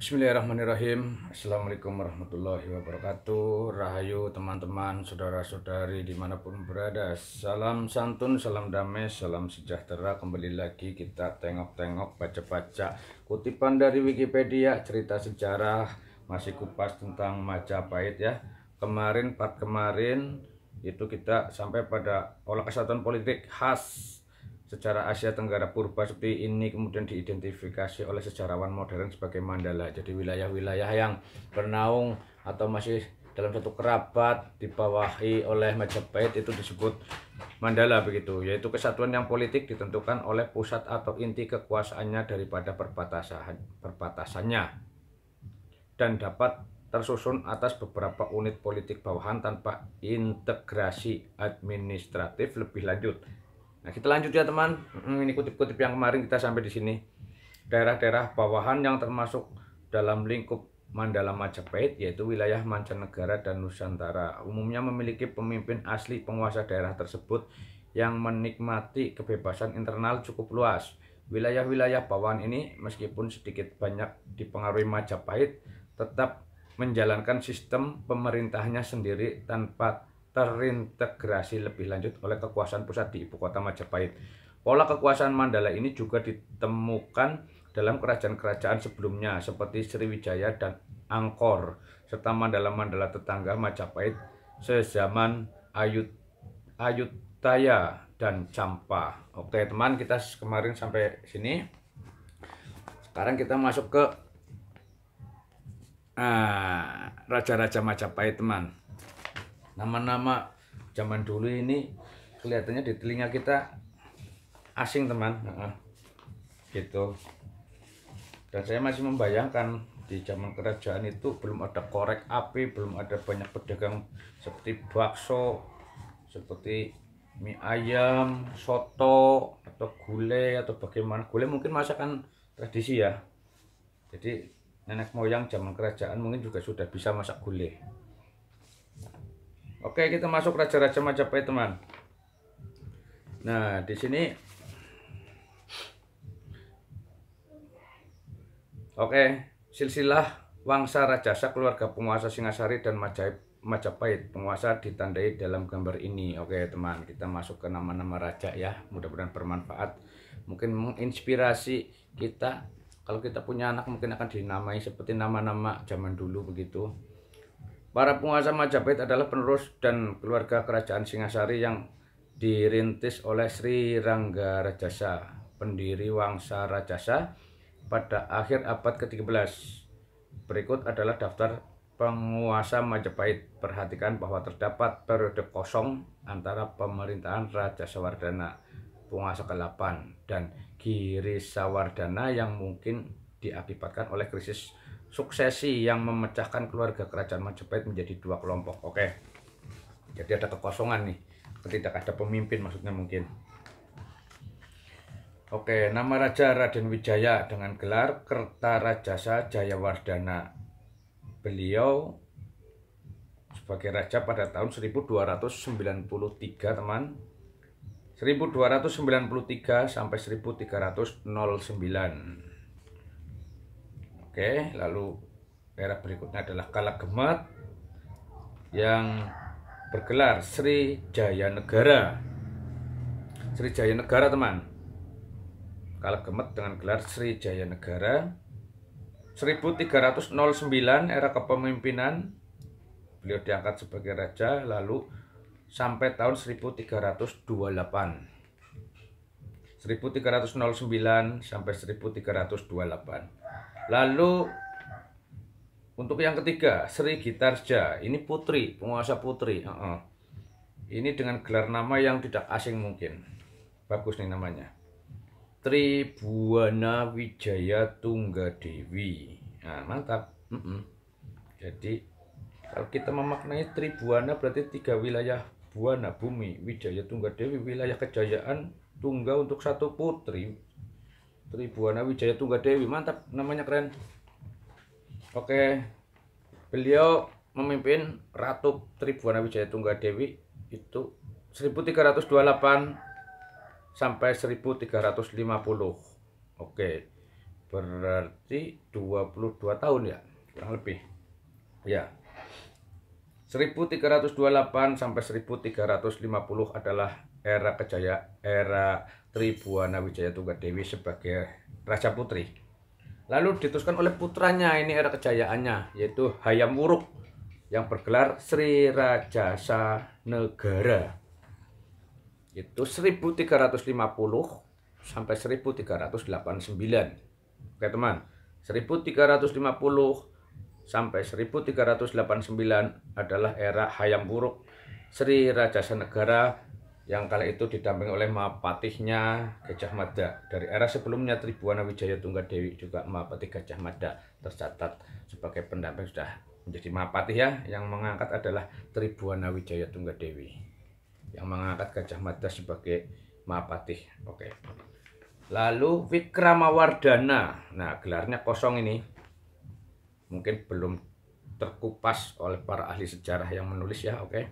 Bismillahirrahmanirrahim. Assalamualaikum warahmatullahi wabarakatuh. Rahayu teman-teman, saudara-saudari dimanapun berada. Salam santun, salam damai, salam sejahtera. Kembali lagi kita tengok-tengok, baca-baca kutipan dari Wikipedia, cerita sejarah, masih kupas tentang Majapahit ya. Part kemarin itu kita sampai pada olah kesatuan politik khas secara Asia Tenggara purba seperti ini, kemudian diidentifikasi oleh sejarawan modern sebagai Mandala. Jadi wilayah-wilayah yang bernaung atau masih dalam satu kerabat dibawahi oleh Majapahit itu disebut Mandala begitu, yaitu kesatuan yang politik ditentukan oleh pusat atau inti kekuasaannya daripada perbatasannya dan dapat tersusun atas beberapa unit politik bawahan tanpa integrasi administratif lebih lanjut. Nah, kita lanjut ya teman. Ini kutip-kutip yang kemarin kita sampai di sini. Daerah-daerah bawahan yang termasuk dalam lingkup Mandala Majapahit yaitu wilayah mancanegara dan Nusantara. Umumnya memiliki pemimpin asli penguasa daerah tersebut yang menikmati kebebasan internal cukup luas. Wilayah-wilayah bawahan ini meskipun sedikit banyak dipengaruhi Majapahit tetap menjalankan sistem pemerintahnya sendiri tanpa terintegrasi lebih lanjut oleh kekuasaan pusat di ibu kota Majapahit. Pola kekuasaan Mandala ini juga ditemukan dalam kerajaan-kerajaan sebelumnya seperti Sriwijaya dan Angkor serta Mandala-Mandala tetangga Majapahit sezaman Ayutthaya dan Champa. Oke teman, kita kemarin sampai sini. Sekarang kita masuk ke raja-raja Majapahit teman. Nama-nama zaman dulu ini kelihatannya di telinga kita asing teman, gitu. Dan saya masih membayangkan di zaman kerajaan itu belum ada korek api, belum ada banyak pedagang seperti bakso, seperti mie ayam, soto, atau gulai, atau bagaimana. Gulai mungkin masakan tradisi ya. Jadi nenek moyang zaman kerajaan mungkin juga sudah bisa masak gulai. Oke, kita masuk raja-raja Majapahit teman. Nah, di sini silsilah Wangsa Rajasa keluarga penguasa Singasari dan Majapahit. Penguasa ditandai dalam gambar ini. Oke, teman, kita masuk ke nama-nama raja ya. Mudah-mudahan bermanfaat. Mungkin menginspirasi kita. Kalau kita punya anak mungkin akan dinamai seperti nama-nama zaman dulu begitu. Para penguasa Majapahit adalah penerus dan keluarga kerajaan Singasari yang dirintis oleh Sri Ranggarajasa, pendiri Wangsa Rajasa pada akhir abad ke-13. Berikut adalah daftar penguasa Majapahit. Perhatikan bahwa terdapat periode kosong antara pemerintahan Raja Sawardana, penguasa ke-8, dan Girisawardana yang mungkin diakibatkan oleh krisis suksesi yang memecahkan keluarga kerajaan Majapahit menjadi dua kelompok. Oke, jadi ada kekosongan nih, tidak ada pemimpin maksudnya mungkin. Oke, nama raja Raden Wijaya dengan gelar Kertarajasa Jayawardana. Beliau sebagai raja pada tahun 1293 teman, 1293 sampai 1309. Oke, lalu era berikutnya adalah Kalagemet yang bergelar Sri Jayanegara. Sri Jayanegara teman. Kalagemet dengan gelar Sri Jayanegara. 1309 era kepemimpinan beliau diangkat sebagai raja, lalu sampai tahun 1328. 1309 sampai 1328. Lalu untuk yang ketiga, Sri Gitarja, ini putri, penguasa putri. Ini dengan gelar nama yang tidak asing mungkin. Bagus nih namanya. Tribhuwana Wijaya Tunggadewi. Nah, mantap. Jadi kalau kita memaknai Tribhuwana berarti 3 wilayah buana bumi, Wijaya Tunggadewi wilayah kejayaan, Tungga untuk 1 putri. Tribhuwana Wijaya Tunggadewi, mantap, namanya keren. Oke, beliau memimpin Ratu Tribhuwana Wijaya Tunggadewi itu 1328 sampai 1350. Oke, berarti 22 tahun ya, kurang lebih. Ya. 1328 sampai 1350 adalah era Tribuana Wijaya Tunggadewi sebagai Raja Putri. Lalu diteruskan oleh putranya, ini era kejayaannya, yaitu Hayam Wuruk yang bergelar Sri Rajasa Negara. Itu 1350 sampai 1389. Oke teman, 1350 sampai 1389 adalah era Hayam Wuruk Sri Rajasa Negara yang kala itu didampingi oleh Mahapatihnya Gajah Mada. Dari era sebelumnya Tribuana Wijaya Tunggadewi juga Mahapatih Gajah Mada tercatat sebagai pendamping, sudah menjadi Mahapatih ya. Yang mengangkat adalah Tribuana Wijaya Tunggadewi, yang mengangkat Gajah Mada sebagai Mahapatih. Oke. Lalu Wikramawardhana. Nah, gelarnya kosong ini. Mungkin belum terkupas oleh para ahli sejarah yang menulis ya. Oke.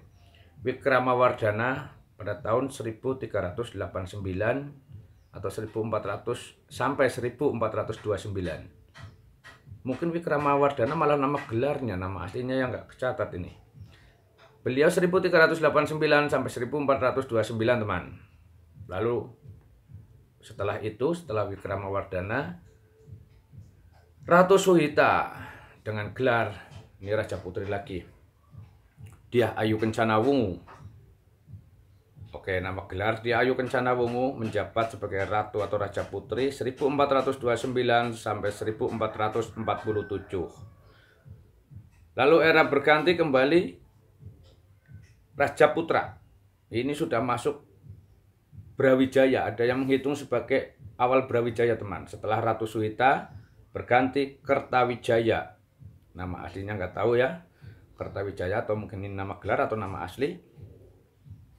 Wikramawardhana pada tahun 1389 atau 1400 sampai 1429. Mungkin Wikramawardhana malah nama gelarnya, nama aslinya yang nggak kecatat ini. Beliau 1389 sampai 1429 teman. Lalu setelah itu, setelah Wikramawardhana, Ratu Suhita dengan gelar, ini Raja Putri lagi, Dyah Ayu Kencana Wungu. Oke, nama gelar Dyah Ayu Kencana Wungu menjabat sebagai Ratu atau Raja Putri 1429 sampai 1447. Lalu era berganti kembali Raja Putra. Ini sudah masuk Brawijaya, ada yang menghitung sebagai awal Brawijaya teman. Setelah Ratu Suhita berganti Kertawijaya. Nama aslinya nggak tahu ya, Kertawijaya atau mungkin ini nama gelar atau nama asli.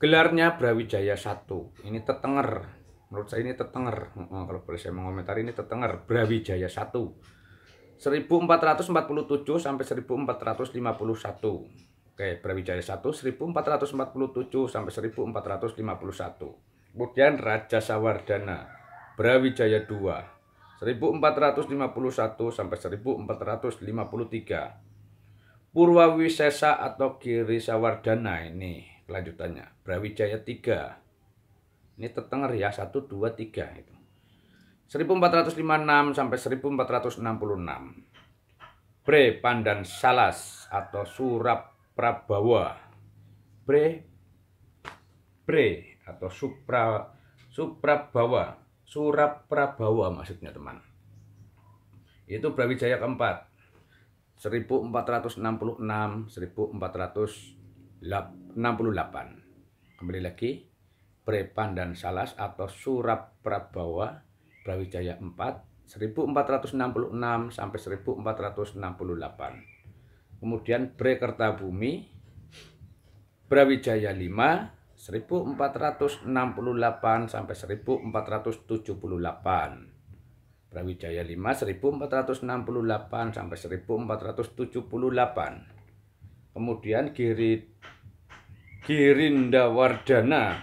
Gelarnya Brawijaya 1. Ini Tetenger. Menurut saya ini Tetenger. Kalau boleh saya mengomentari, ini Tetenger Brawijaya 1. 1447 sampai 1451. Oke, Brawijaya 1 1447 sampai 1451. Kemudian Raja Sawardhana Brawijaya 2. 1451 sampai 1453. Purwawisesa atau Giri Sawardhana, ini kelanjutannya Brawijaya 3. Ini Tetenger ya, 1 2 3 itu. 1456 sampai 1466. Bre Pandan Salas atau Suraprabawa. Bre atau Suprabawa. Suraprabawa maksudnya teman. Itu Brawijaya keempat. 1466 1468. Kembali lagi, Bre Pandan Salas atau Suraprabawa Brawijaya 4 1466 sampai 1468. Kemudian Bre Kertabumi Brawijaya 5 1468 sampai 1478. Brawijaya 5 1468 sampai 1478. Kemudian Girindawardhana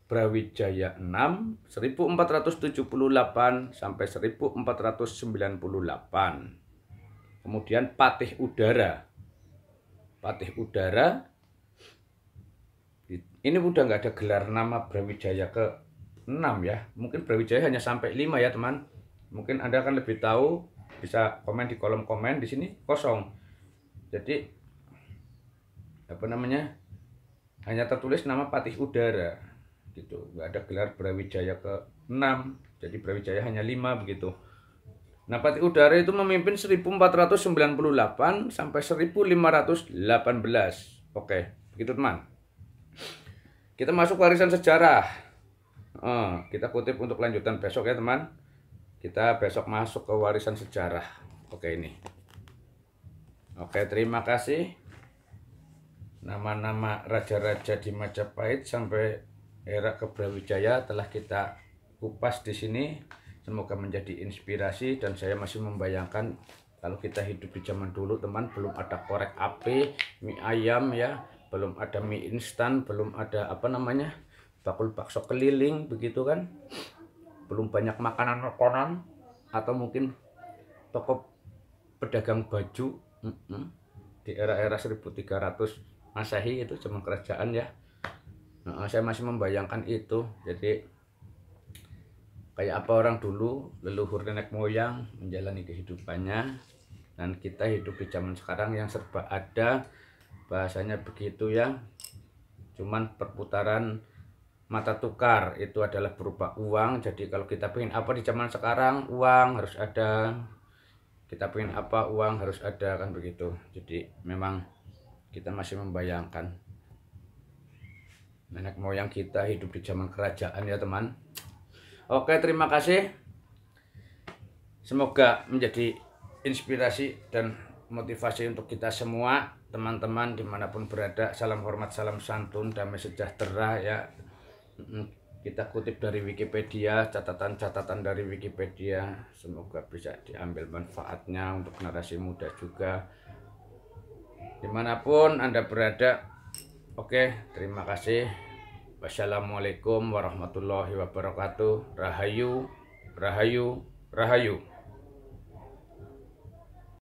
Brawijaya 6 1478 sampai 1498. Kemudian Patih Udara ini udah nggak ada gelar nama Brawijaya ke-6 ya. Mungkin Brawijaya hanya sampai 5 ya teman. Mungkin Anda akan lebih tahu, bisa komen di kolom komen. Di sini kosong. Jadi apa namanya? Hanya tertulis nama Patih Udara gitu. Nggak ada gelar Brawijaya ke-6. Jadi Brawijaya hanya 5 begitu. Nah, Patih Udara itu memimpin 1498 sampai 1518. Oke, begitu teman. Kita masuk warisan sejarah. Kita kutip untuk lanjutan besok ya teman. Kita besok masuk ke warisan sejarah. Oke ini. Oke, terima kasih. Nama-nama raja-raja di Majapahit sampai era Brawijaya telah kita kupas di sini. Semoga menjadi inspirasi, dan saya masih membayangkan kalau kita hidup di zaman dulu teman, belum ada korek api, mie ayam ya. Belum ada mie instan, belum ada apa namanya, bakul bakso keliling begitu kan, belum banyak makanan atau mungkin toko pedagang baju di era-era 1300 Masehi, itu zaman kerajaan ya. Nah, saya masih membayangkan itu. Jadi kayak apa orang dulu, leluhur nenek moyang menjalani kehidupannya, dan kita hidup di zaman sekarang yang serba ada, bahasanya begitu ya. Cuman perputaran mata tukar itu adalah berupa uang. Jadi kalau kita pengen apa di zaman sekarang, uang harus ada. Kita pengen apa, uang harus ada, kan begitu. Jadi memang kita masih membayangkan nenek moyang kita hidup di zaman kerajaan ya teman. Oke, terima kasih. Semoga menjadi inspirasi dan motivasi untuk kita semua, teman-teman dimanapun berada. Salam hormat, salam santun, damai sejahtera ya. Kita kutip dari Wikipedia, catatan-catatan dari Wikipedia. Semoga bisa diambil manfaatnya untuk generasi muda juga, dimanapun Anda berada. Oke, terima kasih. Wassalamualaikum warahmatullahi wabarakatuh. Rahayu, rahayu, rahayu.